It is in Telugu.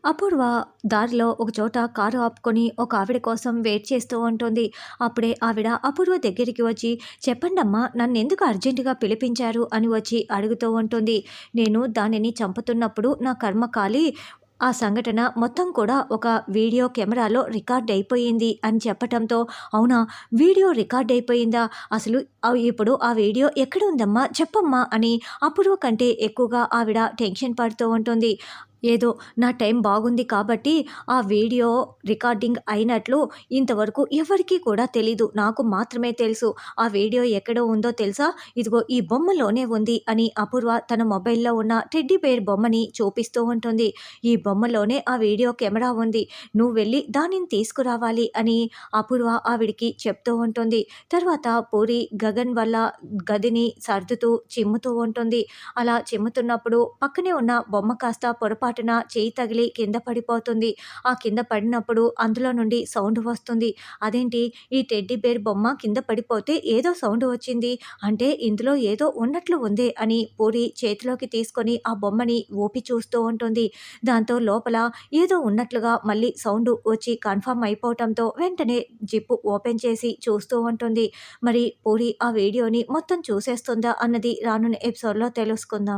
అపూర్వ దారిలో ఒక చోట కారు ఆపుకొని ఒక ఆవిడ కోసం వెయిట్ చేస్తూ ఉంటుంది. అప్పుడే ఆవిడ అపూర్వ దగ్గరికి వచ్చి, "చెప్పండమ్మా, నన్నెందుకు అర్జెంటుగా పిలిపించారు?" అని వచ్చి అడుగుతూ ఉంటుంది. "నేను దానిని చంపుతున్నప్పుడు నా కర్మ కాలి ఆ సంఘటన మొత్తం కూడా ఒక వీడియో కెమెరాలో రికార్డ్ అయిపోయింది" అని చెప్పటంతో, "అవునా? వీడియో రికార్డ్ అయిపోయిందా? అసలు ఇప్పుడు ఆ వీడియో ఎక్కడ ఉందమ్మా? చెప్పమ్మా" అని అపూర్వ కంటే ఎక్కువగా ఆవిడ టెన్షన్ పడుతూ ఉంటుంది. ఏదో నా టైం బాగుంది కాబట్టి ఆ వీడియో రికార్డింగ్ అయినట్లు ఇంతవరకు ఎవరికీ కూడా తెలీదు. నాకు మాత్రమే తెలుసు. ఆ వీడియో ఎక్కడ ఉందో తెలుసా? ఇదిగో ఈ బొమ్మలోనే ఉంది అని అపూర్వ తన మొబైల్‌లో ఉన్న టెడ్డీ బేర్ బొమ్మని చూపిస్తూ ఉంటుంది. ఈ బొమ్మలోనే ఆ వీడియో కెమెరా ఉంది. నువ్వు వెళ్లి దానిని తీసుకురావాలి అని అపూర్వ ఆవిడకి చెప్తూ ఉంటుంది. తర్వాత పూరి గగన్ వాళ్ళ గదిని సర్దుతూ చిమ్ముతూ ఉంటుంది. అలా చిమ్ముతున్నప్పుడు పక్కనే ఉన్న బొమ్మ కాస్త పొరపాటున చేయి తగిలి కింద పడిపోతుంది. ఆ కింద పడినప్పుడు అందులో నుండి సౌండ్ వస్తుంది. అదేంటి, ఈ టెడ్డీ బేర్ బొమ్మ కింద పడిపోతే ఏదో సౌండ్ వచ్చింది. అంటే ఇందులో ఏదో ఉన్నట్లు ఉందే అని పూరి చేతిలోకి తీసుకొని ఆ బొమ్మని ఊపి చూస్తూ ఉంటుంది. దాంతో లోపల ఏదో ఉన్నట్లుగా మళ్ళీ సౌండ్ వచ్చి కన్ఫర్మ్ అయిపోవటంతో వెంటనే జిప్పు ఓపెన్ చేసి చూస్తూ ఉంటుంది. మరి పూరి ఆ వీడియోని మొత్తం చూసేస్తుందా అన్నది రానున్న ఎపిసోడ్‌లో తెలుసుకుందాం.